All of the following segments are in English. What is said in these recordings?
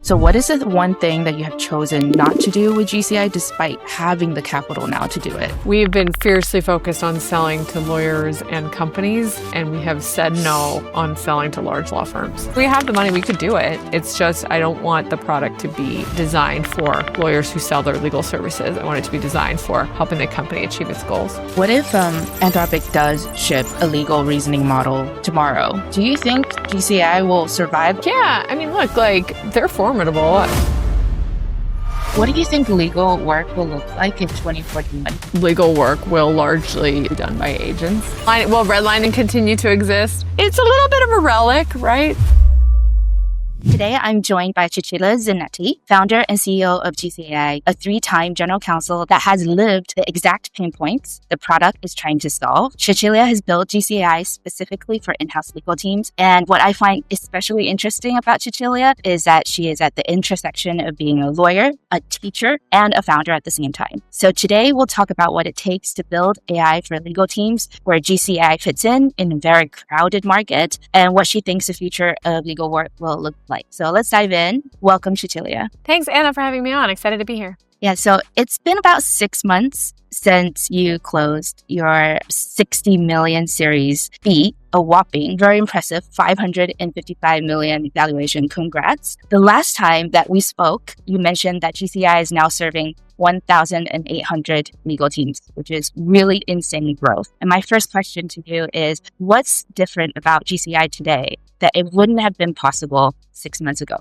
So what is the one thing that you have chosen not to do with GCI despite having the capital now to do it? We've been fiercely focused on selling to lawyers and companies, and we have said no on selling to large law firms. We have the money, we could do it. It's just I don't want the product to be designed for lawyers who sell their legal services. I want it to be designed for helping the company achieve its goals. What if Anthropic does ship a legal reasoning model tomorrow? Do you think GCI will survive? Yeah, I mean, look, they're formidable. What do you think legal work will look like in 2041? Legal work will largely be done by agents. Will redlining continue to exist? It's a little bit of a relic, right? Today, I'm joined by Cecilia Ziniti, founder and CEO of GCI, a 3-time general counsel that has lived the exact pain points the product is trying to solve. Cecilia has built GCI specifically for in-house legal teams. And what I find especially interesting about Cecilia is that she is at the intersection of being a lawyer, a teacher, and a founder at the same time. So today, we'll talk about what it takes to build AI for legal teams, where GCI fits in a very crowded market, and what she thinks the future of legal work will look like. So let's dive in. Welcome, Cecilia. Thanks, Anna, for having me on. Excited to be here. Yeah, so it's been about 6 months since you closed your 60 million Series B, a whopping, very impressive 555 million valuation. Congrats. The last time that we spoke, you mentioned that GCI is now serving 1,800 legal teams, which is really insane growth. And my first question to you is, what's different about GCI today that it wouldn't have been possible 6 months ago?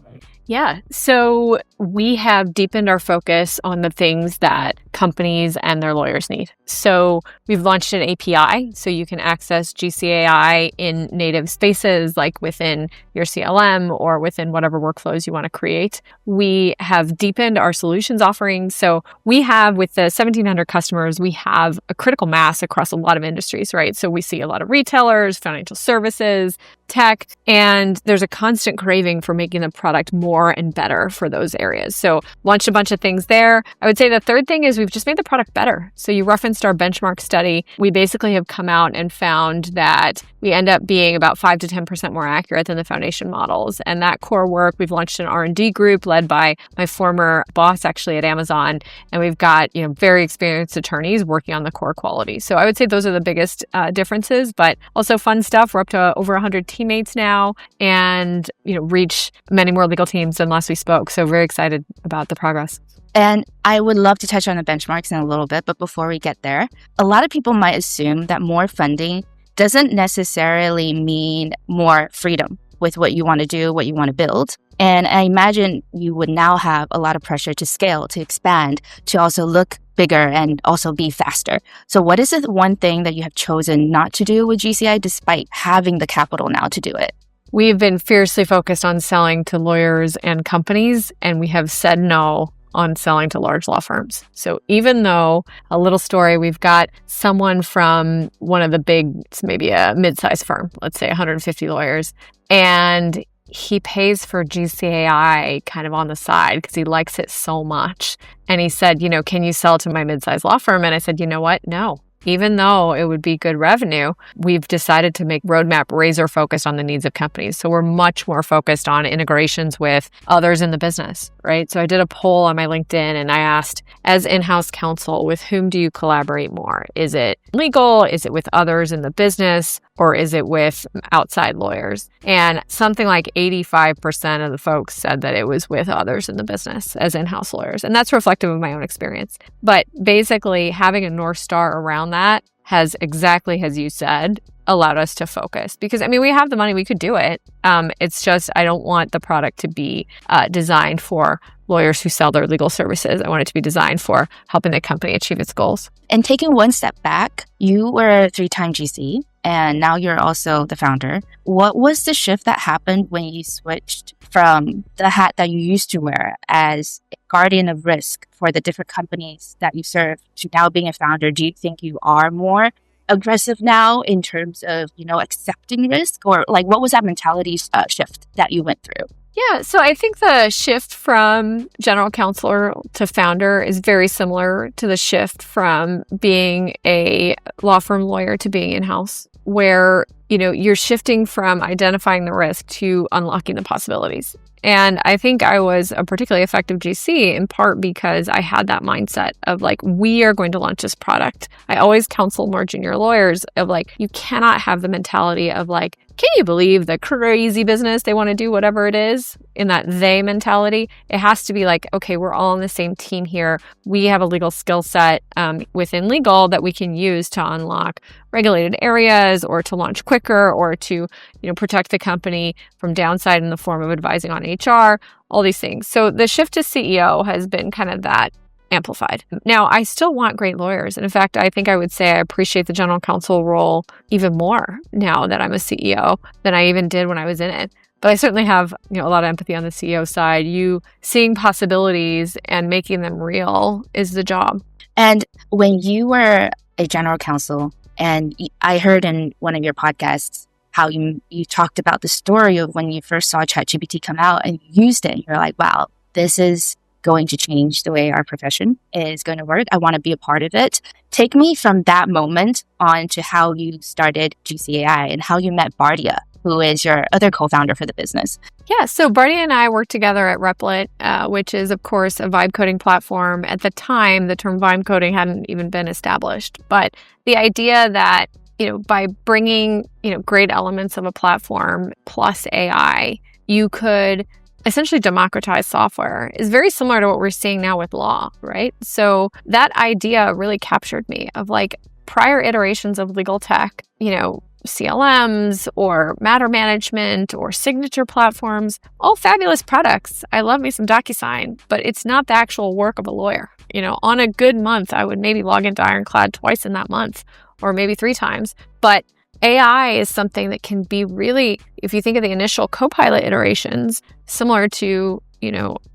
Yeah. So we have deepened our focus on the things that companies and their lawyers need. So we've launched an API so you can access GCAI in native spaces like within your CLM or within whatever workflows you want to create. We have deepened our solutions offering. So we have, with the 1,700 customers, we have a critical mass across a lot of industries, right? So we see a lot of retailers, financial services, tech, and there's a constant craving for making the product more and better for those areas. So launched a bunch of things there. I would say the third thing is we've just made the product better. So you referenced our benchmark study. We basically have come out and found that we end up being about 5 to 10% more accurate than the foundation models. And that core work, we've launched an R&D group led by my former boss actually at Amazon. And we've got, very experienced attorneys working on the core quality. So I would say those are the biggest differences, but also fun stuff. We're up to over 100 teammates now and, reach many more legal teams than last we spoke. So very excited about the progress. And I would love to touch on the benchmarks in a little bit, but before we get there, a lot of people might assume that more funding doesn't necessarily mean more freedom with what you want to do, what you want to build. And I imagine you would now have a lot of pressure to scale, to expand, to also look bigger and also be faster. So what is the one thing that you have chosen not to do with GCI despite having the capital now to do it? We've been fiercely focused on selling to lawyers and companies, and we have said no on selling to large law firms. So even though, a little story, we've got someone from one of the big, it's maybe a mid-sized firm, let's say 150 lawyers, and he pays for GCAI kind of on the side because he likes it so much. And he said, can you sell to my mid-sized law firm? And I said, you know what? No. Even though it would be good revenue, we've decided to make roadmap razor focused on the needs of companies. So we're much more focused on integrations with others in the business, right? So I did a poll on my LinkedIn and I asked, as in-house counsel, with whom do you collaborate more? Is it legal? Is it with others in the business? Or is it with outside lawyers? And something like 85% of the folks said that it was with others in the business as in-house lawyers. And that's reflective of my own experience. But basically, having a North Star around that has, exactly as you said, allowed us to focus. Because, we have the money, we could do it. It's just, I don't want the product to be designed for lawyers who sell their legal services. I want it to be designed for helping the company achieve its goals. And taking one step back, you were a 3-time GC, and now you're also the founder. What was the shift that happened when you switched from the hat that you used to wear as a guardian of risk for the different companies that you serve to now being a founder? Do you think you are more aggressive now in terms of, accepting risk? Or what was that mentality shift that you went through? Yeah, so I think the shift from general counselor to founder is very similar to the shift from being a law firm lawyer to being in-house, where, you're shifting from identifying the risk to unlocking the possibilities. And I think I was a particularly effective GC in part because I had that mindset of like, we are going to launch this product. I always counsel more junior lawyers of like, you cannot have the mentality of like, can you believe the crazy business they want to do, whatever it is, in that they mentality? It has to be like, okay, we're all on the same team here. We have a legal skill set within legal that we can use to unlock regulated areas or to launch quicker or to, protect the company from downside in the form of advising on HR, all these things. So the shift to CEO has been kind of that amplified. Now, I still want great lawyers. And in fact, I think I would say I appreciate the general counsel role even more now that I'm a CEO than I even did when I was in it. But I certainly have, a lot of empathy on the CEO side. You seeing possibilities and making them real is the job. And when you were a general counsel, and I heard in one of your podcasts how you talked about the story of when you first saw ChatGPT come out and used it, and you're like, wow, this is going to change the way our profession is going to work. I want to be a part of it. Take me from that moment on to how you started GCAI and how you met Bardia, who is your other co-founder for the business. Yeah, so Bardia and I worked together at Replit, which is, of course, a vibe coding platform. At the time, the term vibe coding hadn't even been established. But the idea that, by bringing, great elements of a platform plus AI, you could essentially democratize software is very similar to what we're seeing now with law, right? So that idea really captured me of like prior iterations of legal tech, CLMs or matter management or signature platforms, all fabulous products. I love me some DocuSign, but it's not the actual work of a lawyer. On a good month, I would maybe log into Ironclad twice in that month or maybe 3 times. But AI is something that can be really, if you think of the initial Copilot iterations, similar to,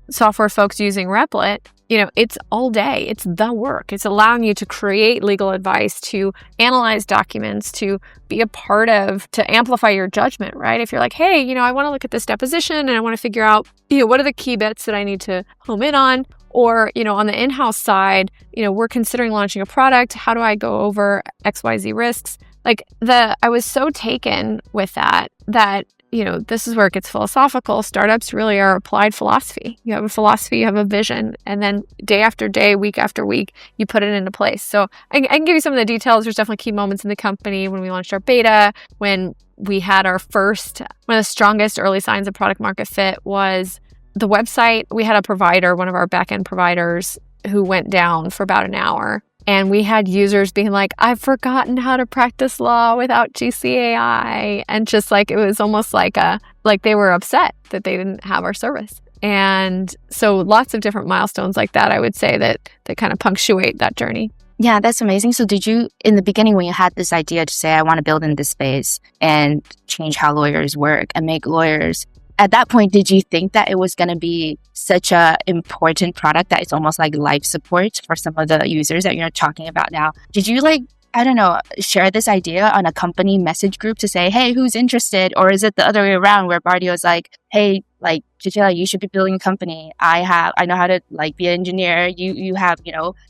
software folks using Replit, it's all day. It's the work. It's allowing you to create legal advice, to analyze documents, to be a part of, to amplify your judgment, right? If you're like, hey, I want to look at this deposition and I want to figure out, what are the key bits that I need to home in on? Or, on the in-house side, we're considering launching a product. How do I go over XYZ risks? I was so taken with that, this is where it gets philosophical. Startups really are applied philosophy. You have a philosophy, you have a vision, and then day after day, week after week, you put it into place. So I can give you some of the details. There's definitely key moments in the company when we launched our beta, when we had our first, one of the strongest early signs of product market fit was the website. We had a provider, one of our backend providers, who went down for about an hour. And we had users being like, I've forgotten how to practice law without GCAI. And just like, it was almost like they were upset that they didn't have our service. And so lots of different milestones like that, I would say that kind of punctuate that journey. Yeah, that's amazing. So did you, in the beginning, when you had this idea to say, I want to build in this space and change how lawyers work and make lawyers, at that point, did you think that it was going to be such a important product that it's almost like life support for some of the users that you're talking about now? Did you share this idea on a company message group to say, hey, who's interested? Or is it the other way around where Bardia was like, hey, Cecilia, you should be building a company. I know how to be an engineer. You have,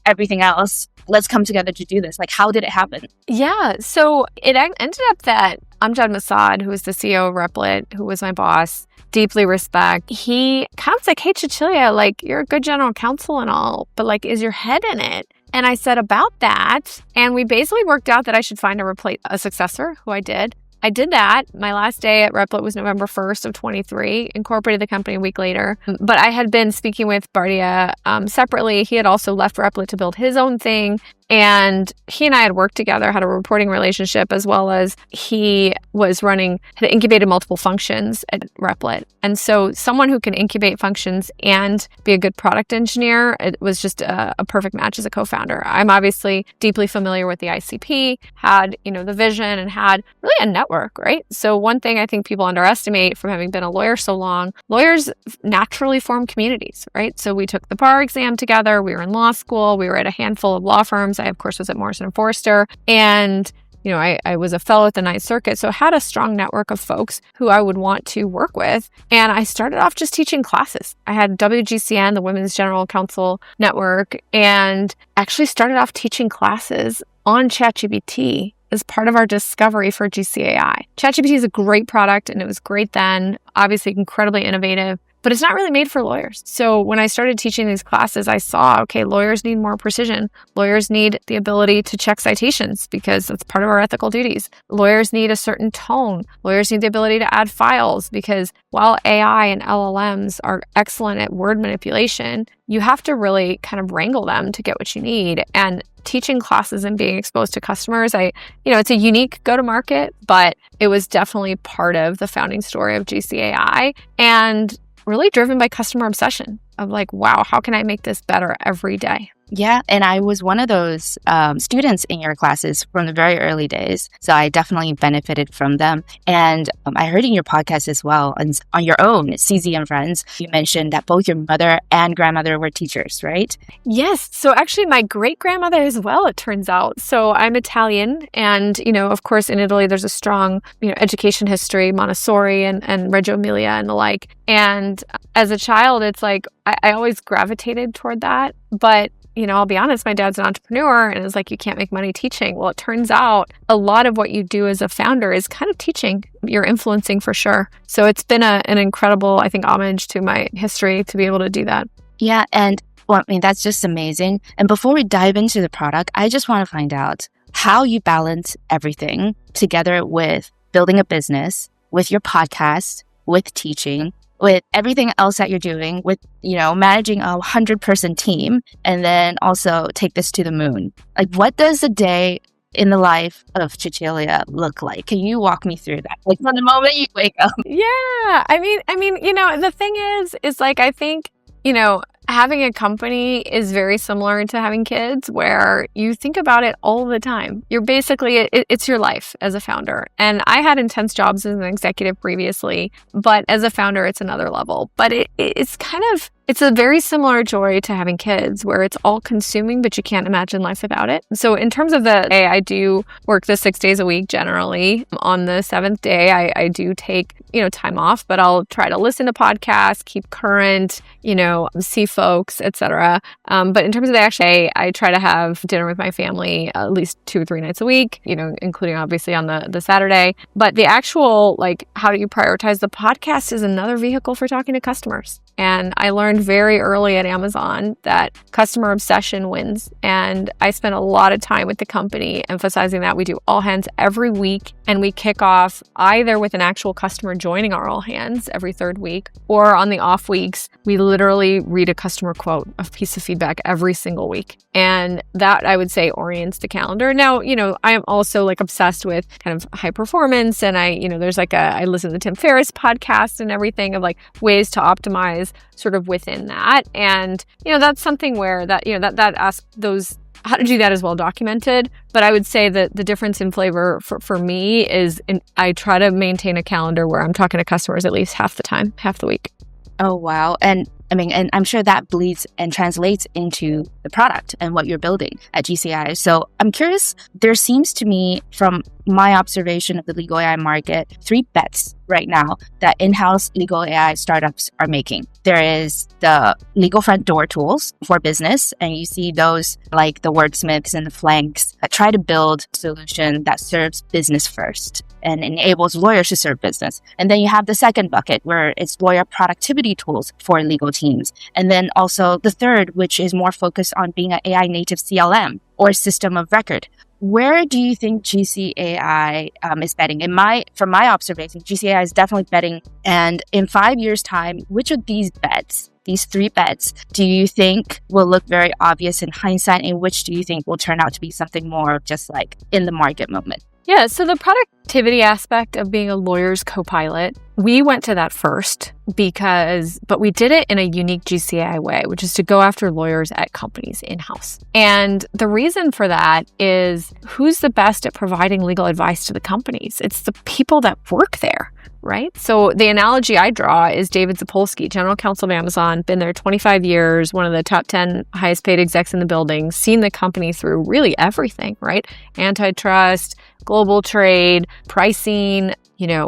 everything else. Let's come together to do this. How did it happen? Yeah. So it ended up that Amjad Masad, who was the CEO of Replit, who was my boss, deeply respect. He comes like, hey, Cecilia, you're a good general counsel and all, but is your head in it? And I said about that. And we basically worked out that I should find a successor, who I did. I did that. My last day at Replit was November 1st of 23, incorporated the company a week later. But I had been speaking with Bardia separately. He had also left Replit to build his own thing. And he and I had worked together, had a reporting relationship, as well as he had incubated multiple functions at Replit. And so someone who can incubate functions and be a good product engineer, it was just a perfect match as a co-founder. I'm obviously deeply familiar with the ICP, had, the vision, and had really a network, right? So one thing I think people underestimate from having been a lawyer so long, lawyers naturally form communities, right? So we took the bar exam together. We were in law school. We were at a handful of law firms. I, of course, was at Morrison & Foerster. And, I was a fellow at the Ninth Circuit, so had a strong network of folks who I would want to work with. And I started off just teaching classes. I had WGCN, the Women's General Counsel Network, and actually started off teaching classes on ChatGPT as part of our discovery for GCAI. ChatGPT is a great product, and it was great then, obviously incredibly innovative. but it's not really made for lawyers. So when I started teaching these classes, I saw, okay, lawyers need more precision. Lawyers need the ability to check citations because that's part of our ethical duties. Lawyers need a certain tone. Lawyers need the ability to add files because while AI and LLMs are excellent at word manipulation, you have to really kind of wrangle them to get what you need. And teaching classes and being exposed to customers, it's a unique go-to-market, but it was definitely part of the founding story of GCAI and really driven by customer obsession of like, wow, how can I make this better every day? Yeah, and I was one of those students in your classes from the very early days. So I definitely benefited from them. And I heard in your podcast as well, and on your own, CZ and Friends, you mentioned that both your mother and grandmother were teachers, right? Yes. So actually my great-grandmother as well, it turns out. So I'm Italian and, of course, in Italy, there's a strong, education history, Montessori and Reggio Emilia and the like. And as a child, it's like, I always gravitated toward that. But I'll be honest, my dad's an entrepreneur and it's like, you can't make money teaching. Well, it turns out a lot of what you do as a founder is kind of teaching. You're influencing for sure. So it's been an incredible, I think, homage to my history to be able to do that. Yeah. And that's just amazing. And before we dive into the product, I just want to find out how you balance everything together with building a business, with your podcast, with teaching, with everything else that you're doing, with, managing a 100-person team, and then also take this to the moon. Like, what does a day in the life of Cecilia look like? Can you walk me through that? Like, from the moment you wake up. Yeah. I mean, the thing is like, I think, having a company is very similar to having kids where you think about it all the time. You're basically, it's your life as a founder. And I had intense jobs as an executive previously, but as a founder, it's another level. But it's a very similar joy to having kids where it's all consuming, but you can't imagine life without it. So in terms of the day, I do work the 6 days a week generally. On the 7th day, I do take, time off, but I'll try to listen to podcasts, keep current, see folks, etc. But in terms of the actual day, I try to have dinner with my family at least 2 or 3 nights a week, including obviously on the Saturday. But the actual, like, how do you prioritize the podcast is another vehicle for talking to customers. And I learned very early at Amazon that customer obsession wins. And I spent a lot of time with the company emphasizing that we do all hands every week. And we kick off either with an actual customer joining our all hands every 3rd week, or on the off weeks, we literally read a customer quote, a piece of feedback every single week. And that, I would say, orients the calendar. Now, I am also like obsessed with kind of high performance. And there's like I listen to the Tim Ferriss podcast and everything of like ways to optimize sort of within that. And, that's something where that asks those how to do that is well documented. But I would say that the difference in flavor for me is I try to maintain a calendar where I'm talking to customers at least half the time, half the week. Oh, wow. And I'm sure that bleeds and translates into the product and what you're building at GCI. So I'm curious, there seems to me from my observation of the legal AI market, 3 bets right now that in-house legal AI startups are making. There is the legal front door tools for business, and you see those like the wordsmiths and the flanks that try to build a solution that serves business first and enables lawyers to serve business. And then you have the second bucket where it's lawyer productivity tools for legal teams. And then also the third, which is more focused on being an AI native CLM or system of record. Where do you think GCAI is betting? From my observation, GCAI is definitely betting. And in 5 years' time, which of these bets, these 3 bets, do you think will look very obvious in hindsight, and which do you think will turn out to be something more of just like in the market moment? Yeah, so the productivity aspect of being a lawyer's co-pilot, we went to that first but we did it in a unique GCAI way, which is to go after lawyers at companies in-house. And the reason for that is who's the best at providing legal advice to the companies? It's the people that work there, right? So the analogy I draw is David Zapolsky, general counsel of Amazon, been there 25 years, one of the top 10 highest paid execs in the building, seen the company through really everything, right? Antitrust, global trade, pricing,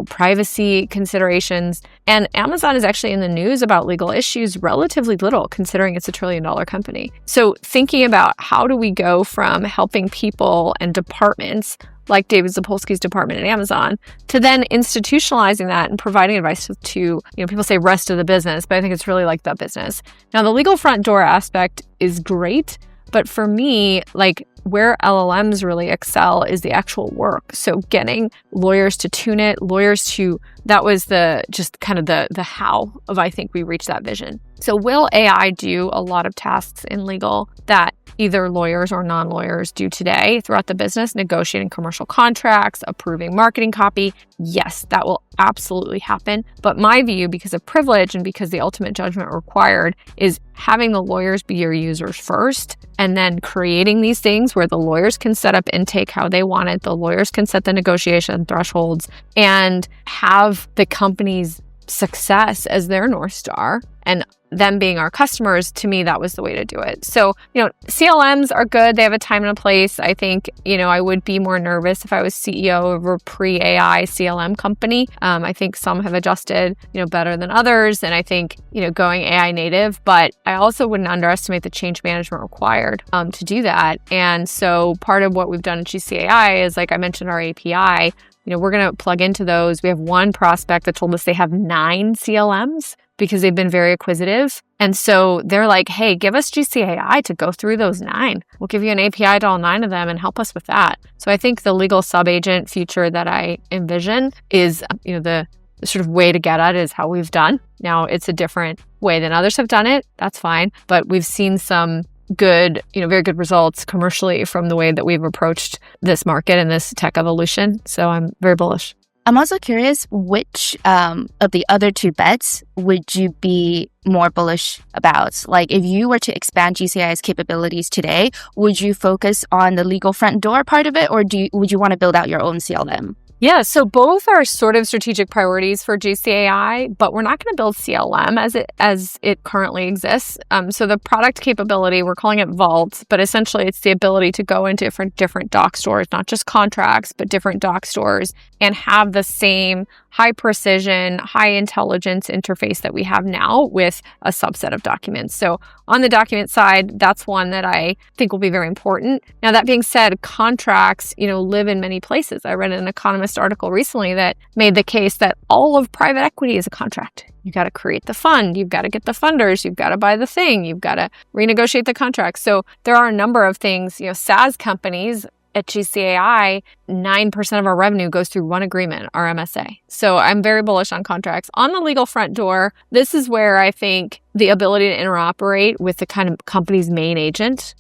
privacy considerations, considerations. And Amazon is actually in the news about legal issues relatively little, considering it's $1 trillion company. So thinking about how do we go from helping people and departments like David Zapolsky's department at Amazon, to then institutionalizing that and providing advice to, people say rest of the business, but I think it's really like the business. Now, the legal front door aspect is great, but for me, like where LLMs really excel is the actual work. So getting lawyers to tune it, that was the how of, I think we reached that vision. So will AI do a lot of tasks in legal that either lawyers or non-lawyers do today throughout the business, negotiating commercial contracts, approving marketing copy? Yes, that will absolutely happen. But my view, because of privilege and because the ultimate judgment required, is having the lawyers be your users first, and then creating these things where the lawyers can set up intake how they want it, the lawyers can set the negotiation thresholds, and have the company's success as their North Star, and them being our customers. To me, that was the way to do it. So, CLMs are good. They have a time and a place. I think, I would be more nervous if I was CEO of a pre-AI CLM company. I think some have adjusted, better than others. And I think, going AI native, but I also wouldn't underestimate the change management required to do that. And so part of what we've done at GCAI is, like I mentioned, our API, we're going to plug into those. We have one prospect that told us they have 9 CLMs because they've been very acquisitive. And so they're like, hey, give us GCAI to go through those 9. We'll give you an API to all 9 of them and help us with that. So I think the legal sub-agent future that I envision is, the sort of way to get at it is how we've done. Now, it's a different way than others have done it. That's fine. But we've seen some good, very good results commercially from the way that we've approached this market and this tech evolution. So I'm very bullish. I'm also curious, which of the other 2 bets would you be more bullish about? Like, if you were to expand GCAI's capabilities today, would you focus on the legal front door part of it, or would you want to build out your own CLM? Yeah, so both are sort of strategic priorities for GCAI, but we're not going to build CLM as it currently exists. So the product capability, we're calling it Vault, but essentially it's the ability to go into different doc stores, not just contracts, but different doc stores, and have the same high precision, high intelligence interface that we have now with a subset of documents. So on the document side, that's one that I think will be very important. Now, that being said, contracts, live in many places. I read an Economist article recently that made the case that all of private equity is a contract. You got to create the fund. You've got to get the funders. You've got to buy the thing. You've got to renegotiate the contract. So there are a number of things, SaaS companies. At GCAI, 9% of our revenue goes through one agreement, our MSA. So I'm very bullish on contracts. On the legal front door, this is where I think the ability to interoperate with the kind of company's main agent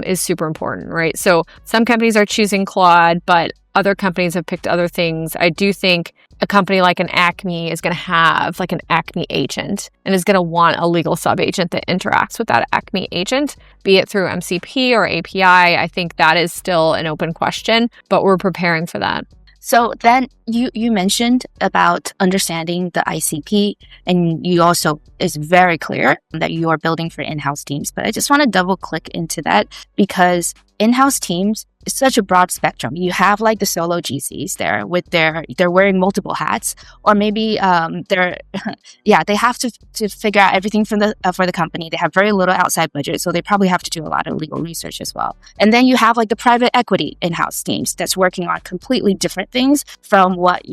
is super important, right? So some companies are choosing Claude, but other companies have picked other things. I do think a company like an Acme is going to have like an Acme agent and is going to want a legal sub-agent that interacts with that Acme agent, be it through MCP or API. I think that is still an open question, but we're preparing for that. So then you mentioned about understanding the ICP, and you also is very clear that you are building for in-house teams. But I just want to double click into that, because in-house teams is such a broad spectrum. You have like the solo GCs there with they're wearing multiple hats, or maybe they have to figure out everything for the company. They have very little outside budget, so they probably have to do a lot of legal research as well. And then you have like the private equity in-house teams that's working on completely different things from what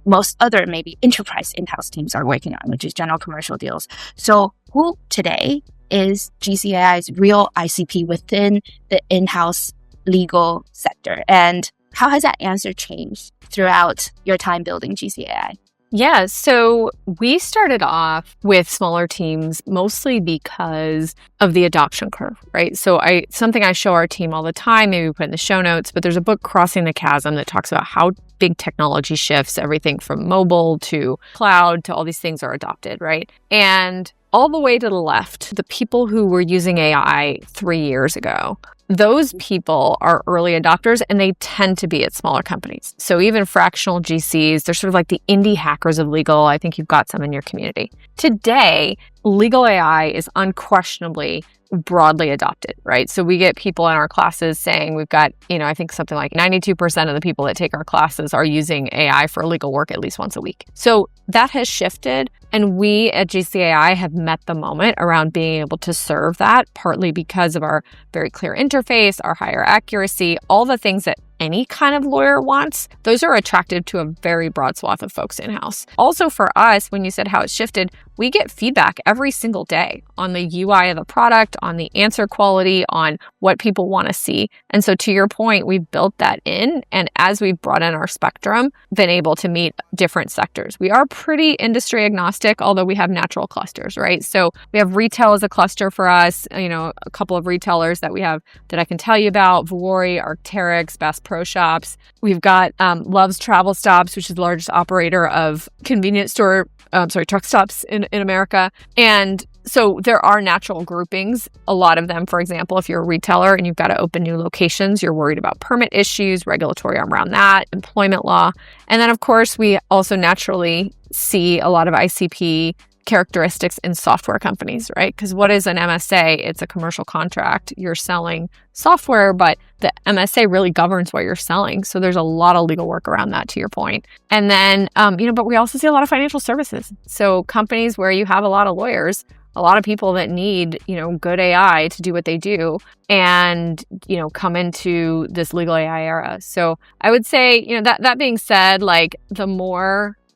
most other maybe enterprise in-house teams are working on, which is general commercial deals. So who today is GCAI's real ICP within the in-house legal sector, and how has that answer changed throughout your time building GCAI? Yeah, so we started off with smaller teams mostly because of the adoption curve, right? So something I show our team all the time, maybe we put in the show notes, but there's a book, Crossing the Chasm, that talks about how big technology shifts, everything from mobile to cloud to all these things are adopted, right? And all the way to the left, the people who were using AI 3 years ago those people are early adopters, and they tend to be at smaller companies. So even fractional GCs, they're sort of like the indie hackers of legal. I think you've got some in your community. Today, legal AI is unquestionably broadly adopted, right? So we get people in our classes saying we've got, I think something like 92% of the people that take our classes are using AI for legal work at least once a week. So that has shifted. And we at GCAI have met the moment around being able to serve that, partly because of our very clear interface, our higher accuracy, all the things that any kind of lawyer wants. Those are attractive to a very broad swath of folks in-house. Also for us, when you said how it's shifted, we get feedback every single day on the UI of the product, on the answer quality, on what people want to see. And so to your point, we've built that in. And as we've brought in our spectrum, been able to meet different sectors. We are pretty industry agnostic, although we have natural clusters, right? So we have retail as a cluster for us, a couple of retailers that we have that I can tell you about, Vuori, Arc'teryx, Bass Pro Shops. We've got Love's Travel Stops, which is the largest operator of convenience store, truck stops in America. And so there are natural groupings. A lot of them, for example, if you're a retailer and you've got to open new locations, you're worried about permit issues, regulatory around that, employment law. And then, of course, we also naturally see a lot of ICP characteristics in software companies, right? Because what is an MSA? It's a commercial contract. You're selling software, but the MSA really governs what you're selling. So there's a lot of legal work around that, to your point. And then, but we also see a lot of financial services. So companies where you have a lot of lawyers, a lot of people that need, good AI to do what they do and, come into this legal AI era. So I would say, that being said, like the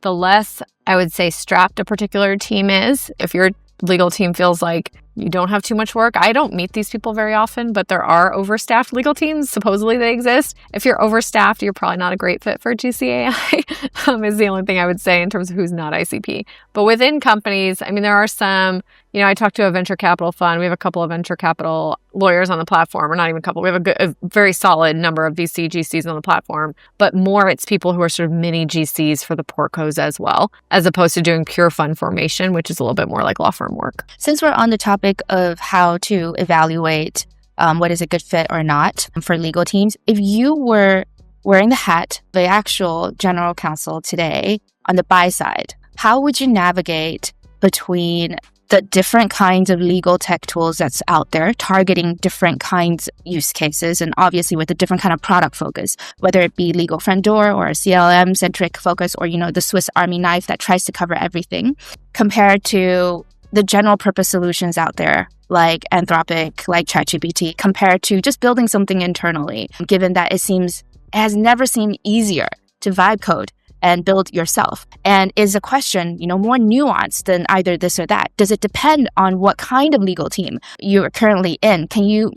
less I would say strapped a particular team is. If your legal team feels like you don't have too much work, I don't meet these people very often, but there are overstaffed legal teams. Supposedly they exist. If you're overstaffed, you're probably not a great fit for GCAI, is the only thing I would say in terms of who's not ICP. But within companies, there are some, I talked to a venture capital fund. We have a couple of venture capital lawyers on the platform, or not even a couple. We have a very solid number of VC GCs on the platform, but more it's people who are sort of mini GCs for the portcos as well, as opposed to doing pure fund formation, which is a little bit more like law firm work. Since we're on the topic of how to evaluate what is a good fit or not for legal teams, if you were wearing the hat of the actual general counsel today on the buy side, how would you navigate between the different kinds of legal tech tools that's out there, targeting different kinds of use cases, and obviously with a different kind of product focus, whether it be legal front door or a CLM-centric focus, or, the Swiss Army knife that tries to cover everything, compared to the general purpose solutions out there, like Anthropic, like ChatGPT, compared to just building something internally, given that it has never seemed easier to vibe code and build yourself? And is a question, more nuanced than either this or that? Does it depend on what kind of legal team you're currently in? Can you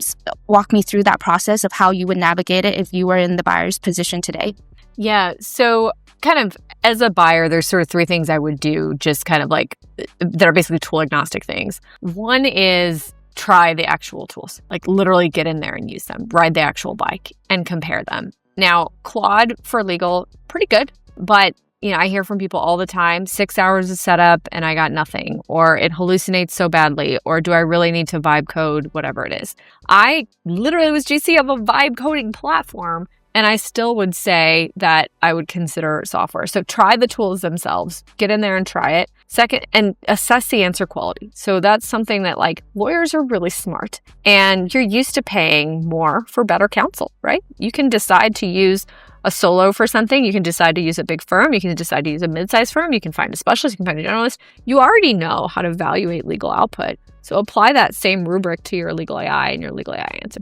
walk me through that process of how you would navigate it if you were in the buyer's position today? Yeah. So kind of as a buyer, there's sort of three things I would do, just kind of like that are basically tool agnostic things. One is try the actual tools, like literally get in there and use them, ride the actual bike and compare them. Now, Claude for legal, pretty good, but I hear from people all the time, 6 hours of setup and I got nothing, or it hallucinates so badly, or do I really need to vibe code, whatever it is. I literally was GC of a vibe coding platform, and I still would say that I would consider software. So try the tools themselves, get in there and try it. Second, and assess the answer quality. So that's something that lawyers are really smart, and you're used to paying more for better counsel, right? You can decide to use a solo for something. You can decide to use a big firm. You can decide to use a mid-sized firm. You can find a specialist. You can find a generalist. You already know how to evaluate legal output. So apply that same rubric to your legal AI and your legal AI answer.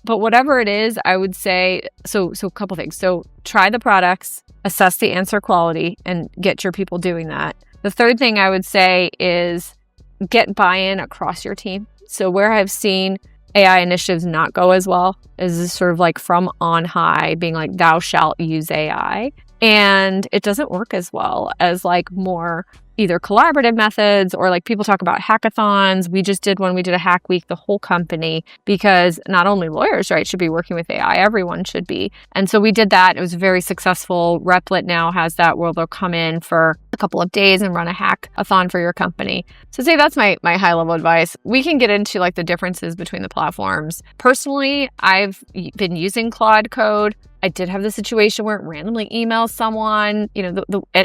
But whatever it is, I would say, so a couple things. So try the products, assess the answer quality, and get your people doing that. The third thing I would say is get buy-in across your team. So where I've seen AI initiatives not go as well is this sort of from on high being thou shalt use AI. And it doesn't work as well as more either collaborative methods or like people talk about hackathons. We just did one. We did a hack week, the whole company, because not only lawyers, right, should be working with AI, everyone should be. And so we did that. It was very successful. Replit now has that where they'll come in for a couple of days and run a hackathon for your company. So say that's my high level advice. We can get into like the differences between the platforms. Personally, I've been using Claude Code. I did have the situation where it randomly emails someone,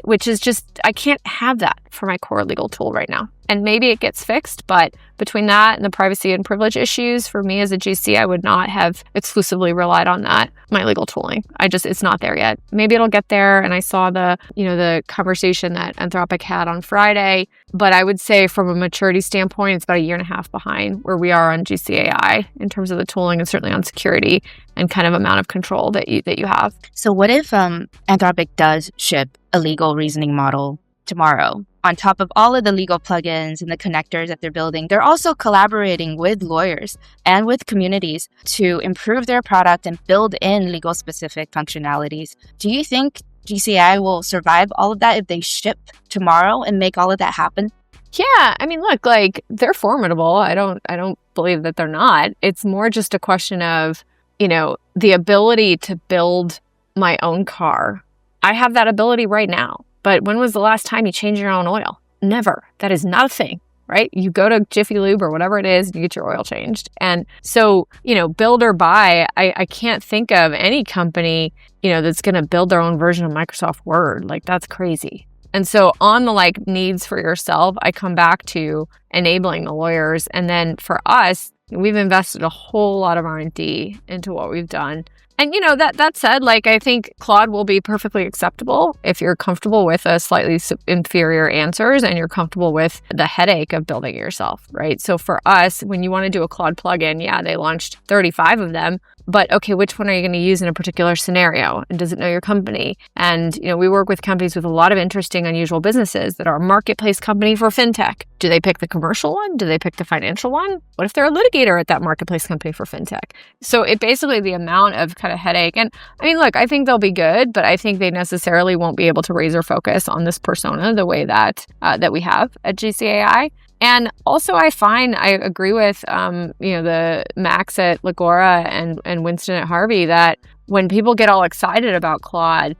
which is just, I can't have that for my core legal tool right now. And maybe it gets fixed, but between that and the privacy and privilege issues, for me as a GC, I would not have exclusively relied on that, my legal tooling. It's not there yet. Maybe it'll get there. And I saw the conversation that Anthropic had on Friday, but I would say from a maturity standpoint, it's about a year and a half behind where we are on GCAI in terms of the tooling and certainly on security and kind of amount of control that you have. So what if Anthropic does ship a legal reasoning model tomorrow? On top of all of the legal plugins and the connectors that they're building, they're also collaborating with lawyers and with communities to improve their product and build in legal specific functionalities. Do you think GCI will survive all of that if they ship tomorrow and make all of that happen? Yeah, I mean, look, like they're formidable. I don't believe that they're not. It's more just a question of, the ability to build my own car. I have that ability right now. But when was the last time you changed your own oil? Never. That is not a thing, right? You go to Jiffy Lube or whatever it is, and you get your oil changed. And so, build or buy, I can't think of any company, that's going to build their own version of Microsoft Word. Like, that's crazy. And so on the needs for yourself, I come back to enabling the lawyers. And then for us, we've invested a whole lot of R&D into what we've done. And, that said, I think Claude will be perfectly acceptable if you're comfortable with a slightly inferior answers and you're comfortable with the headache of building it yourself, right? So for us, when you want to do a Claude plugin, yeah, they launched 35 of them. But okay, which one are you going to use in a particular scenario? And does it know your company? And, we work with companies with a lot of interesting, unusual businesses that are a marketplace company for fintech. Do they pick the commercial one? Do they pick the financial one? What if they're a litigator at that marketplace company for fintech? So it basically the amount of kind of headache. And I mean, look, I think they'll be good, but I think they necessarily won't be able to razor focus on this persona the way that we have at GCAI. And also I agree with, the Max at Legora and Winston at Harvey that when people get all excited about Claude,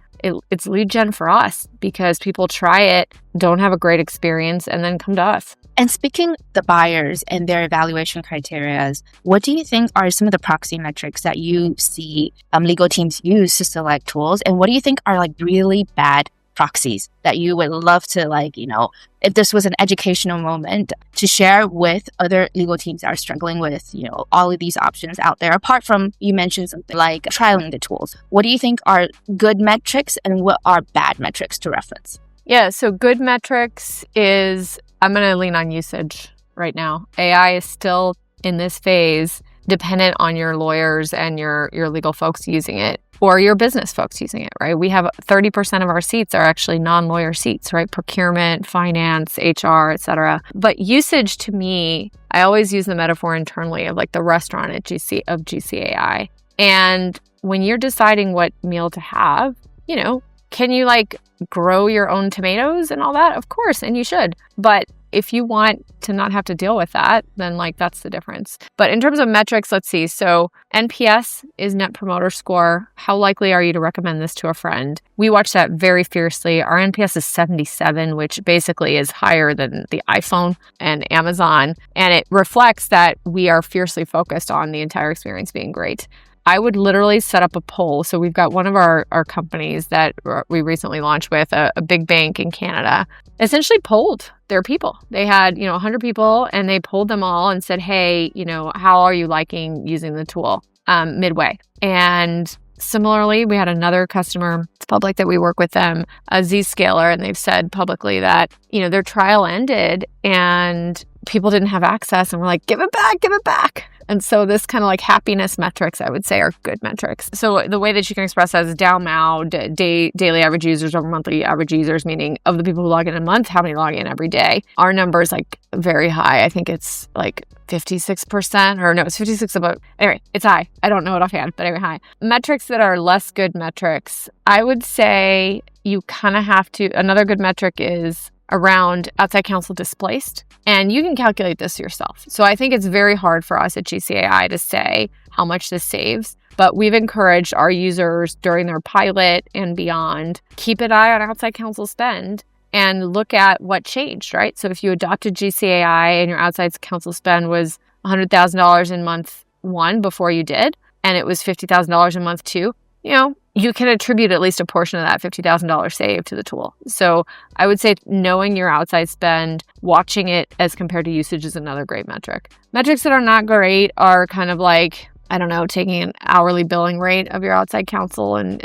it's lead gen for us because people try it, don't have a great experience, and then come to us. And speaking the buyers and their evaluation criteria, what do you think are some of the proxy metrics that you see legal teams use to select tools? And what do you think are really bad proxies that you would love to if this was an educational moment to share with other legal teams that are struggling with, all of these options out there, apart from you mentioned something like trialing the tools. What do you think are good metrics and what are bad metrics to reference? Yeah, so good metrics is, I'm going to lean on usage right now. AI is still in this phase dependent on your lawyers and your legal folks using it or your business folks using it, right? We have 30% of our seats are actually non-lawyer seats, right? Procurement, finance, HR, et cetera. But usage to me, I always use the metaphor internally of the restaurant at GCAI. And when you're deciding what meal to have, can you grow your own tomatoes and all that? Of course, and you should. But if you want to not have to deal with that, then that's the difference. But in terms of metrics, let's see. So NPS is Net Promoter Score. How likely are you to recommend this to a friend? We watch that very fiercely. Our NPS is 77, which basically is higher than the iPhone and Amazon. And it reflects that we are fiercely focused on the entire experience being great. I would literally set up a poll. So we've got one of our companies that we recently launched with, a big bank in Canada, essentially polled their people. They had, 100 people and they polled them all and said, hey, how are you liking using the tool midway? And similarly, we had another customer, it's public that we work with them, a Zscaler, and they've said publicly that, their trial ended and people didn't have access and we're like, give it back. And so this kind of happiness metrics, I would say, are good metrics. So the way that you can express that is DAU/MAU, daily average users over monthly average users, meaning of the people who log in a month, how many log in every day. Our number is very high. I think it's 56%, or no, it's 56 about, anyway, it's high. I don't know it offhand, but anyway, high. Metrics that are less good metrics, I would say you kind of have to, another good metric is around outside counsel displaced. And you can calculate this yourself. So I think it's very hard for us at GCAI to say how much this saves. But we've encouraged our users during their pilot and beyond, keep an eye on outside counsel spend and look at what changed, right? So if you adopted GCAI and your outside counsel spend was $100,000 in month 1 before you did, and it was $50,000 in month 2, you can attribute at least a portion of that $50,000 save to the tool. So I would say knowing your outside spend, watching it as compared to usage is another great metric. Metrics that are not great are kind of like, taking an hourly billing rate of your outside counsel and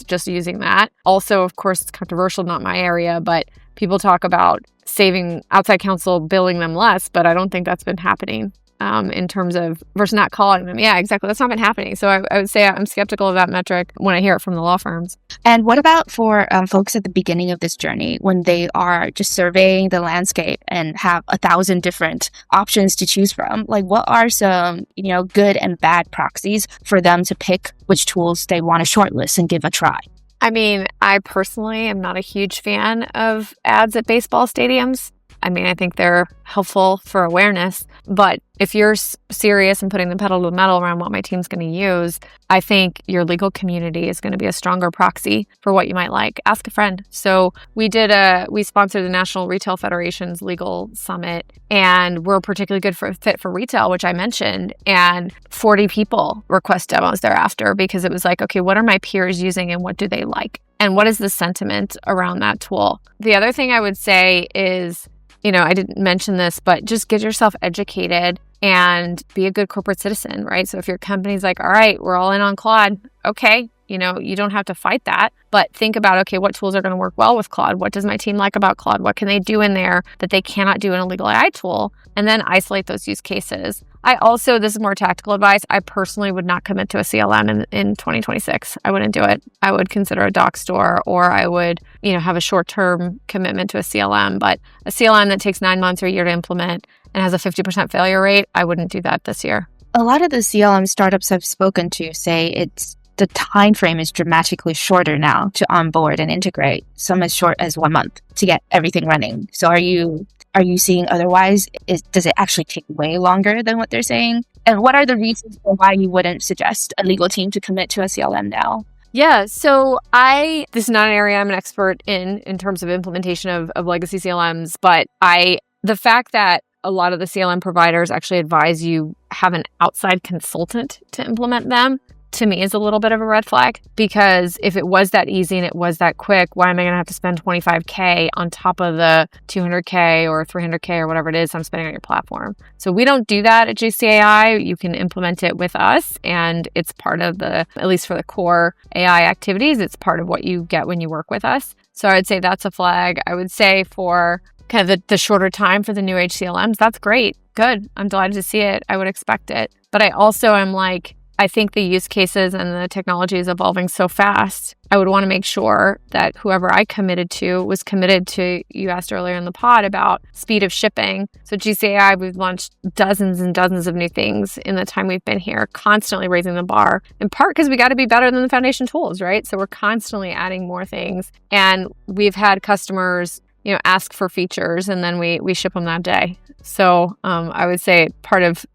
just using that. Also, of course, it's controversial, not my area, but people talk about saving outside counsel, billing them less, but I don't think that's been happening. In terms of versus not calling them. Yeah, exactly. That's not been happening. So I would say I'm skeptical of that metric when I hear it from the law firms. And what about for folks at the beginning of this journey when they are just surveying the landscape and have 1,000 different options to choose from? Like, what are some, good and bad proxies for them to pick which tools they want to shortlist and give a try? I mean, I personally am not a huge fan of ads at baseball stadiums. I think they're helpful for awareness, but if you're serious and putting the pedal to the metal around what my team's going to use, I think your legal community is going to be a stronger proxy for what you might like. Ask a friend. So we sponsored the National Retail Federation's legal summit, and we're particularly good fit for retail, which I mentioned, and 40 people request demos thereafter because it was like, okay, what are my peers using and what do they like? And what is the sentiment around that tool? The other thing I would say is, I didn't mention this, but just get yourself educated and be a good corporate citizen, right? So if your company's like, all right, we're all in on Claude, okay, you don't have to fight that, but think about, okay, what tools are going to work well with Claude? What does my team like about Claude? What can they do in there that they cannot do in a legal AI tool? And then isolate those use cases. This is more tactical advice. I personally would not commit to a CLM in 2026. I wouldn't do it. I would consider a doc store, or I would, have a short-term commitment to a CLM, but a CLM that takes 9 months or a year to implement and has a 50% failure rate, I wouldn't do that this year. A lot of the CLM startups I've spoken to say the time frame is dramatically shorter now to onboard and integrate, some as short as 1 month to get everything running. So are you seeing otherwise? Does it actually take way longer than what they're saying? And what are the reasons for why you wouldn't suggest a legal team to commit to a CLM now? Yeah, so this is not an area I'm an expert in terms of implementation of legacy CLMs, but the fact that a lot of the CLM providers actually advise you have an outside consultant to implement them, to me, is a little bit of a red flag, because if it was that easy and it was that quick, why am I going to have to spend $25,000 on top of the $200,000 or $300,000 or whatever it is I'm spending on your platform? So we don't do that at GCAI. You can implement it with us, and it's part of at least for the core AI activities, it's part of what you get when you work with us. So I would say that's a flag. I would say for kind of the shorter time for the new age CLMs, that's great. Good. I'm delighted to see it. I would expect it. But I also am like, I think the use cases and the technology is evolving so fast. I would want to make sure that whoever I committed to was committed to, you asked earlier in the pod about speed of shipping. So GCAI, we've launched dozens and dozens of new things in the time we've been here, constantly raising the bar, in part because we got to be better than the foundation tools, right? So we're constantly adding more things. And we've had customers ask for features, and then we ship them that day. So I would say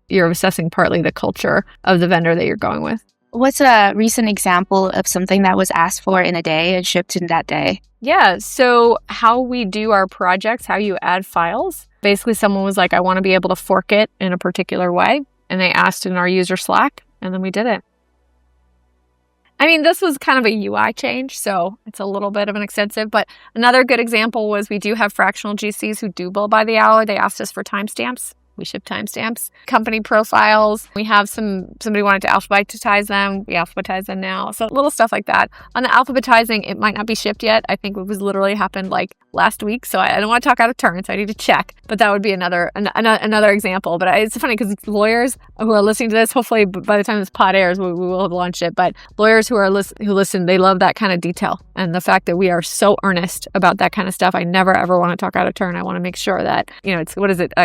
you're assessing partly the culture of the vendor that you're going with. What's a recent example of something that was asked for in a day and shipped in that day? Yeah, so how we do our projects, how you add files. Basically, someone was like, I want to be able to fork it in a particular way. And they asked in our user Slack, and then we did it. This was kind of a UI change, so it's a little bit of an extensive, but another good example was we do have fractional GCs who do bill by the hour. They asked us for timestamps. We ship timestamps. Company profiles. We have somebody wanted to alphabetize them. We alphabetize them now. So little stuff like that. On the alphabetizing, it might not be shipped yet. I think it was literally happened like last week. So I don't want to talk out of turn. So I need to check. But that would be another example. But it's funny because lawyers who are listening to this, hopefully by the time this pod airs, we will have launched it. But lawyers who listen, they love that kind of detail. And the fact that we are so earnest about that kind of stuff, I never ever want to talk out of turn. I want to make sure that, it's,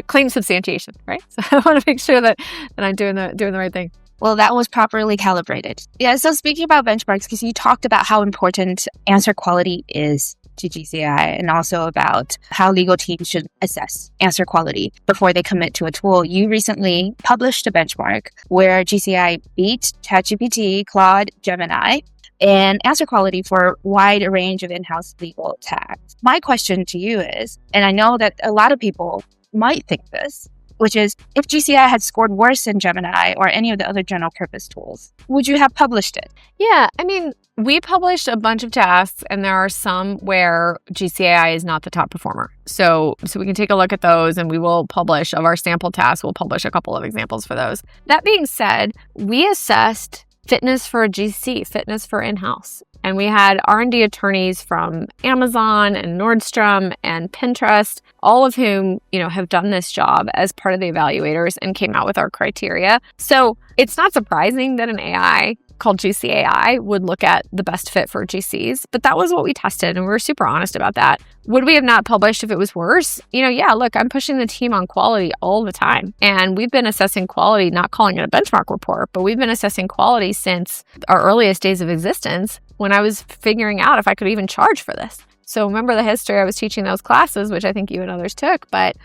claim substantiation, right? So I want to make sure that I'm doing the right thing. Well, that was properly calibrated. Yeah, so speaking about benchmarks, because you talked about how important answer quality is to GCAI and also about how legal teams should assess answer quality before they commit to a tool. You recently published a benchmark where GCAI beat ChatGPT, Claude, Gemini, and answer quality for a wide range of in-house legal tasks. My question to you is, and I know that a lot of people might think this, which is, if GCAI had scored worse than Gemini or any of the other general purpose tools, would you have published it? Yeah, I mean, we published a bunch of tasks, and there are some where GCAI is not the top performer. So we can take a look at those, and we will publish of our sample tasks. We'll publish a couple of examples for those. That being said, we assessed fitness for a GC, fitness for in-house. And we had R&D attorneys from Amazon and Nordstrom and Pinterest, all of whom, have done this job as part of the evaluators and came out with our criteria. So it's not surprising that an AI called GCAI would look at the best fit for GCs, but that was what we tested, and we were super honest about that. Would we have not published if it was worse? Yeah, look, I'm pushing the team on quality all the time, and we've been assessing quality, not calling it a benchmark report, but we've been assessing quality since our earliest days of existence when I was figuring out if I could even charge for this. So remember the history, I was teaching those classes, which I think you and others took, but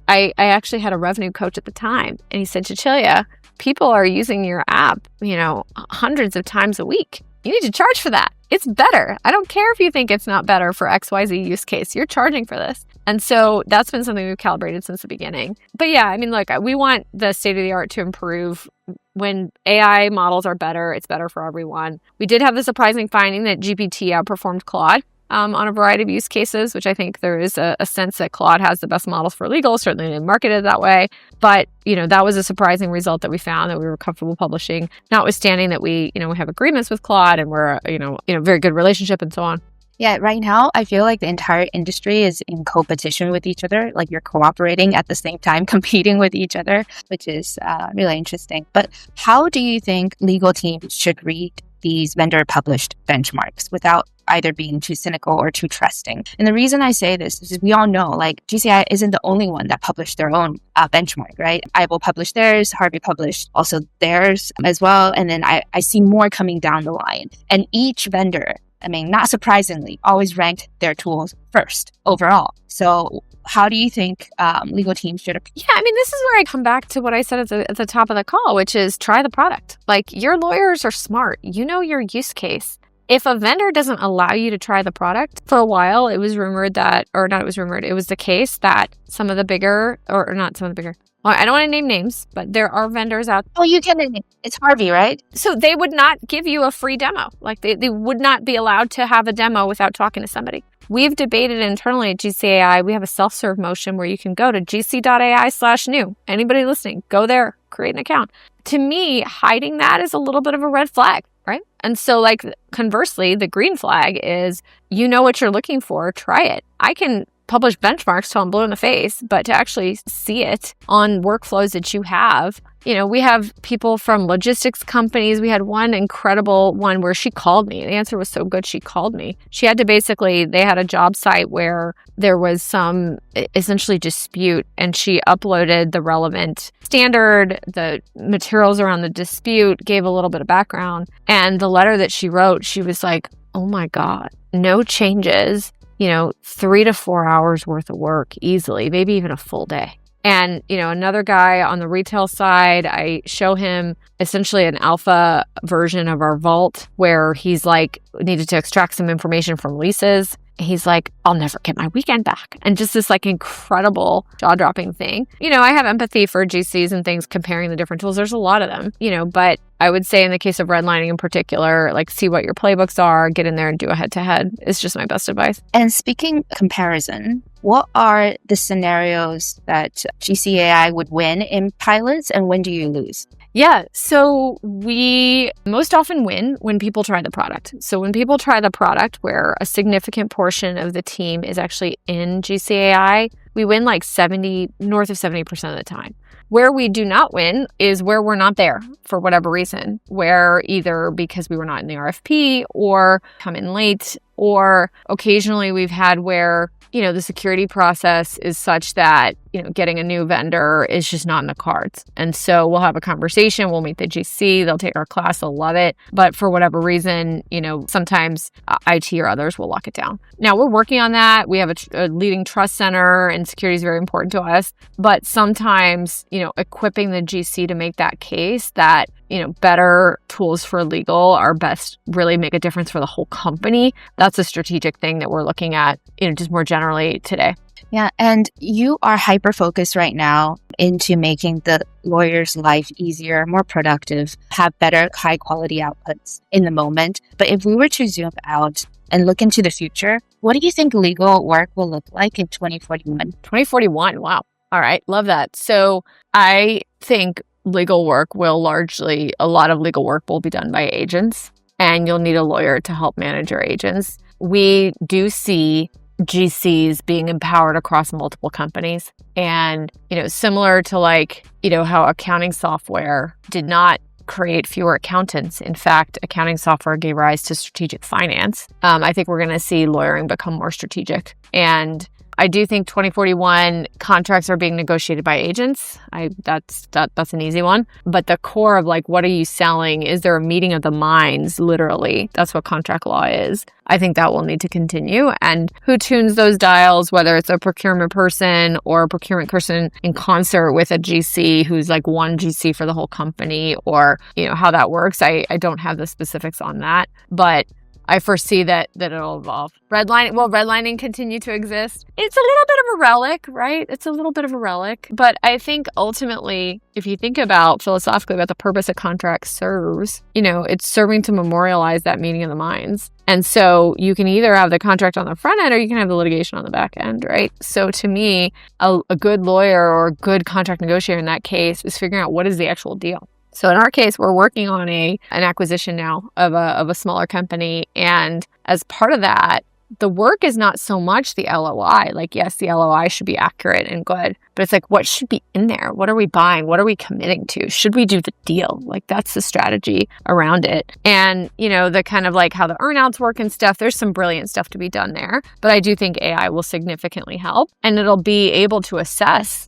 I actually had a revenue coach at the time, and he said, Cecilia, people are using your app, hundreds of times a week. You need to charge for that. It's better. I don't care if you think it's not better for XYZ use case. You're charging for this. And so that's been something we've calibrated since the beginning. But yeah, I mean, look, we want the state of the art to improve. When AI models are better, it's better for everyone. We did have the surprising finding that GPT outperformed Claude on a variety of use cases, which I think there is a sense that Claude has the best models for legal. Certainly they market it that way. But, that was a surprising result that we found that we were comfortable publishing, notwithstanding that we have agreements with Claude and we're, very good relationship and so on. Yeah, right now, I feel like the entire industry is in competition with each other. Like you're cooperating at the same time, competing with each other, which is really interesting. But how do you think legal teams should read these vendor-published benchmarks without either being too cynical or too trusting? And the reason I say this is we all know, like, GCI isn't the only one that published their own benchmark, right? I will publish theirs, Harvey published also theirs as well. And then I see more coming down the line. And each vendor, not surprisingly, always ranked their tools first overall. So how do you think legal teams should approach? Yeah, this is where I come back to what I said at the top of the call, which is try the product. Like, your lawyers are smart. You know your use case. If a vendor doesn't allow you to try the product, for a while, it was the case that some of the bigger, or not some of the bigger, well, I don't want to name names, but there are vendors out there. Oh, you can. It's Harvey, right? So they would not give you a free demo. Like they would not be allowed to have a demo without talking to somebody. We've debated internally at GCAI. We have a self-serve motion where you can go to gc.ai/new. Anybody listening, go there, create an account. To me, hiding that is a little bit of a red flag, right? And so, conversely, the green flag is, you know what you're looking for, try it. I can publish benchmarks till I'm blue in the face, but to actually see it on workflows that you have, we have people from logistics companies. We had one incredible one where she called me. The answer was so good, she called me. She had to they had a job site where there was some essentially dispute, and she uploaded the relevant standard, the materials around the dispute, gave a little bit of background. And the letter that she wrote, she was like, oh my God, no changes. 3 to 4 hours worth of work easily, maybe even a full day. And, another guy on the retail side, I show him essentially an alpha version of our vault where he's needed to extract some information from leases. He's like, I'll never get my weekend back. And just this incredible jaw-dropping thing. I have empathy for GCs and things, comparing the different tools. There's a lot of them, but I would say in the case of redlining in particular, see what your playbooks are, get in there and do a head-to-head. It's just my best advice. And speaking comparison, what are the scenarios that GCAI would win in pilots, and when do you lose? Yeah, so we most often win when people try the product. So when people try the product where a significant portion of the team is actually in GCAI, we win north of 70% of the time. Where we do not win is where we're not there for whatever reason, where either because we were not in the RFP or come in late, or occasionally we've had where the security process is such that getting a new vendor is just not in the cards. And so we'll have a conversation. We'll meet the GC. They'll take our class. They'll love it. But for whatever reason, sometimes IT or others will lock it down. Now we're working on that. We have a leading trust center, and security is very important to us. But sometimes, equipping the GC to make that case that, better tools for legal are best really make a difference for the whole company. That's a strategic thing that we're looking at, just more generally today. Yeah. And you are hyper-focused right now into making the lawyer's life easier, more productive, have better high-quality outputs in the moment. But if we were to zoom out and look into the future, what do you think legal work will look like in 2041? 2041. Wow. All right. Love that. So I think a lot of legal work will be done by agents, and you'll need a lawyer to help manage your agents. We do see GCs being empowered across multiple companies. And, similar to how accounting software did not create fewer accountants. In fact, accounting software gave rise to strategic finance. I think we're going to see lawyering become more strategic. And I do think 2041 contracts are being negotiated by agents. That's an easy one. But the core of what are you selling? Is there a meeting of the minds? Literally, that's what contract law is. I think that will need to continue. And who tunes those dials, whether it's a procurement person or a procurement person in concert with a GC who's one GC for the whole company, or how that works. I don't have the specifics on that, but I foresee that it'll evolve. Redlining continue to exist? It's a little bit of a relic, right? It's a little bit of a relic. But I think ultimately, if you think about philosophically about the purpose a contract serves, it's serving to memorialize that meeting of the minds. And so you can either have the contract on the front end or you can have the litigation on the back end, right? So to me, a good lawyer or a good contract negotiator in that case is figuring out what is the actual deal. So in our case, we're working on an acquisition now of a smaller company. And as part of that, the work is not so much the LOI. Yes, the LOI should be accurate and good, but it's what should be in there? What are we buying? What are we committing to? Should we do the deal? That's the strategy around it. And, the kind of how the earnouts work and stuff, there's some brilliant stuff to be done there. But I do think AI will significantly help, and it'll be able to assess,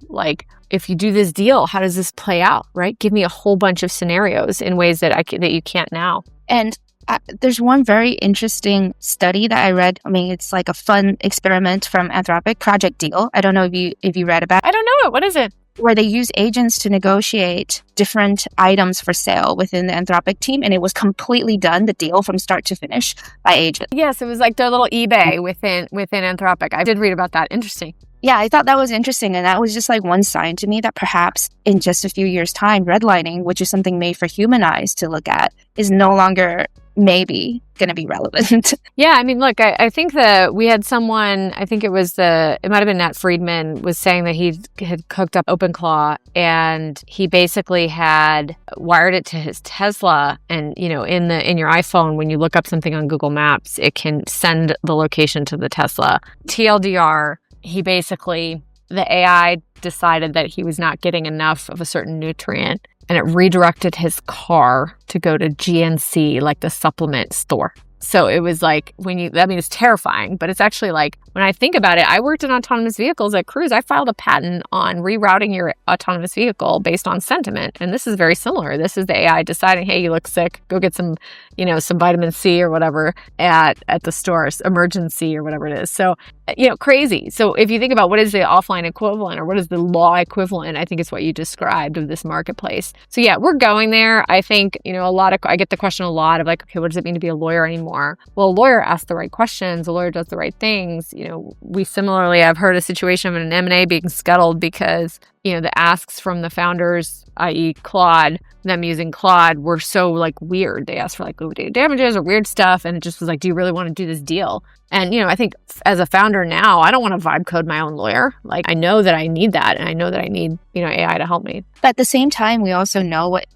if you do this deal, how does this play out, right? Give me a whole bunch of scenarios in ways that you can't now. And there's one very interesting study that I read. It's a fun experiment from Anthropic, Project Deal. I don't know if you read about it. I don't know it. What is it? Where they use agents to negotiate different items for sale within the Anthropic team. And it was completely done, the deal from start to finish, by agents. Yes, it was their little eBay within Anthropic. I did read about that. Interesting. Yeah, I thought that was interesting. And that was just one sign to me that perhaps in just a few years' time, redlining, which is something made for human eyes to look at, is no longer maybe going to be relevant. Yeah, look, I think that we had someone, I think it might have been Nat Friedman, was saying that he had cooked up OpenClaw, and he basically had wired it to his Tesla. And, in your iPhone, when you look up something on Google Maps, it can send the location to the Tesla. TLDR, the AI decided that he was not getting enough of a certain nutrient, and it redirected his car to go to GNC, the supplement store. So it was it's terrifying, but it's actually when I think about it, I worked in autonomous vehicles at Cruise. I filed a patent on rerouting your autonomous vehicle based on sentiment. And this is very similar. This is the AI deciding, hey, you look sick, go get some vitamin C or whatever at the stores, emergency or whatever it is. So, crazy. So if you think about what is the offline equivalent or what is the law equivalent, I think it's what you described of this marketplace. So yeah, we're going there. I think, I get the question a lot of okay, what does it mean to be a lawyer anymore? Well, a lawyer asks the right questions. A lawyer does the right things. We similarly, I've heard a situation of an M&A being scuttled because, the asks from the founders, i.e. Claude, them using Claude, were so weird. They asked for liquidated damages or weird stuff. And it just was do you really want to do this deal? And, I think as a founder now, I don't want to vibe code my own lawyer. I know that I need that. And I know that I need, AI to help me. But at the same time, we also know what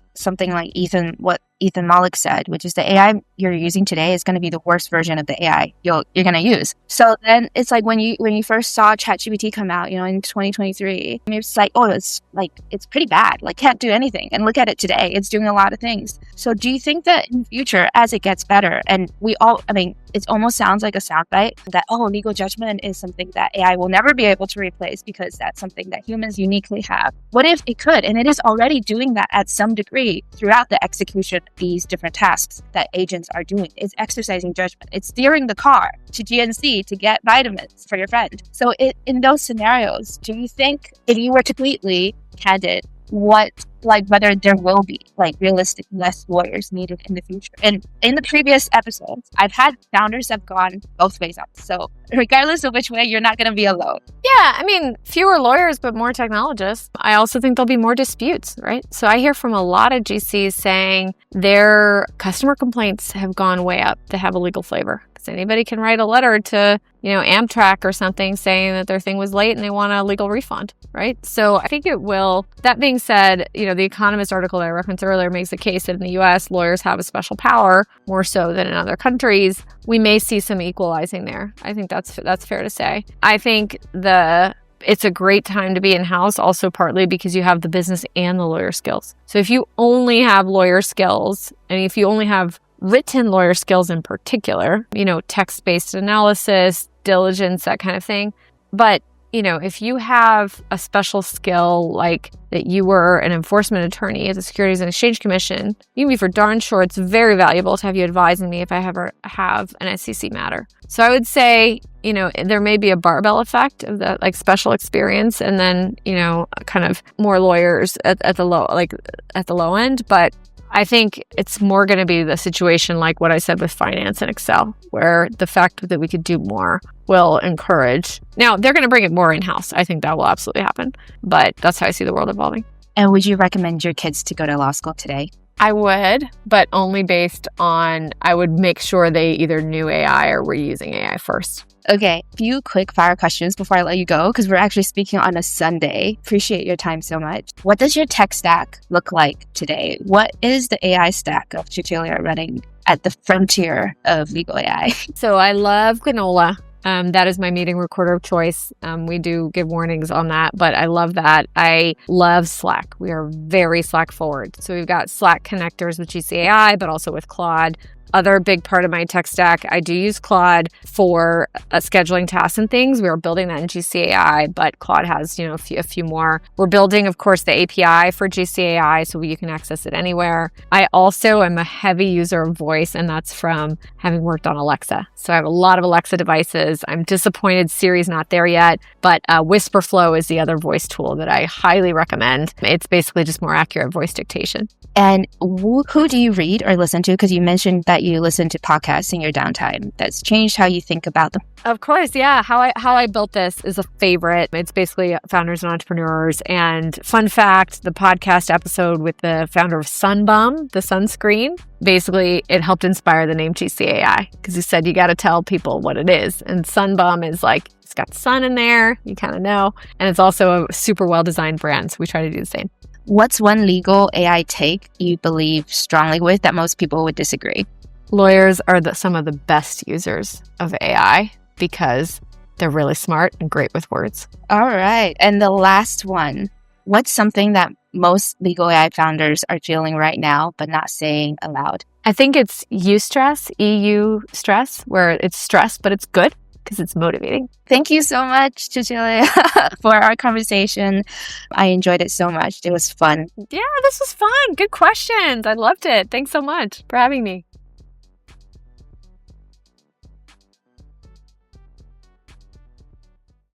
Ethan Malik said, which is the AI you're using today is going to be the worst version of the AI you're going to use. So then it's like when you first saw ChatGPT come out, in 2023, it's like, oh, it's pretty bad. Like, can't do anything. And look at it today. It's doing a lot of things. So do you think that in the future, as it gets better, and it almost sounds like a soundbite that, legal judgment is something that AI will never be able to replace because that's something that humans uniquely have. What if it could? And it is already doing that at some degree throughout the execution of these different tasks that agents are doing. It's exercising judgment. It's steering the car to GNC to get vitamins for your friend. So in those scenarios, do you think if you were completely candid, whether there will be realistic less lawyers needed in the future? And in the previous episodes, I've had founders have gone both ways up. So regardless of which way, you're not going to be alone. Yeah, fewer lawyers, but more technologists. I also think there'll be more disputes, right? So I hear from a lot of GCs saying their customer complaints have gone way up to have a legal flavor. Because anybody can write a letter to, Amtrak or something saying that their thing was late and they want a legal refund, right? So I think it will. That being said, the Economist article that I referenced earlier makes the case that in the US, lawyers have a special power more so than in other countries. We may see some equalizing there. I think that's fair to say. I think it's a great time to be in-house, also partly because you have the business and the lawyer skills. So if you only have lawyer skills, and if you only have written lawyer skills in particular, text-based analysis, diligence, that kind of thing. But, if you have a special skill like that you were an enforcement attorney at the Securities and Exchange Commission, you can be for darn sure it's very valuable to have you advising me if I ever have an SEC matter. So I would say, there may be a barbell effect of that special experience and then, kind of more lawyers at the low end. But I think it's more going to be the situation like what I said with finance and Excel, where the fact that we could do more will encourage. Now, they're going to bring it more in-house. I think that will absolutely happen. But that's how I see the world evolving. And would you recommend your kids to go to law school today? I would, but only based on, I would make sure they either knew AI or were using AI first. Okay, a few quick fire questions before I let you go, because we're actually speaking on a Sunday. Appreciate your time so much. What does your tech stack look like today? What is the AI stack of Cecilia running at the frontier of legal AI? So I love Granola. That is my meeting recorder of choice. We do give warnings on that, but I love that. I love Slack. We are very Slack forward. So we've got Slack connectors with GCAI, but also with Claude. Other big part of my tech stack, I do use Claude for scheduling tasks and things. We are building that in GCAI, but Claude has, a few more. We're building, of course, the API for GCAI so you can access it anywhere. I also am a heavy user of voice, and that's from having worked on Alexa. So I have a lot of Alexa devices. I'm disappointed Siri's not there yet, but WhisperFlow is the other voice tool that I highly recommend. It's basically just more accurate voice dictation. And who do you read or listen to? Because you mentioned that you listen to podcasts in your downtime. That's changed how you think about them. Of course, yeah. How I built this is a favorite. It's basically founders and entrepreneurs. And fun fact, the podcast episode with the founder of Sunbum, the sunscreen, basically it helped inspire the name GCAI because he said you got to tell people what it is. And Sunbum is it's got the sun in there, you kind of know. And it's also a super well-designed brand. So we try to do the same. What's one legal AI take you believe strongly with that most people would disagree? Lawyers are some of the best users of AI because they're really smart and great with words. All right. And the last one, what's something that most legal AI founders are feeling right now, but not saying aloud? I think it's Eustressed, EU-stress, where it's stress, but it's good because it's motivating. Thank you so much, Cecilia, for our conversation. I enjoyed it so much. It was fun. Yeah, this was fun. Good questions. I loved it. Thanks so much for having me.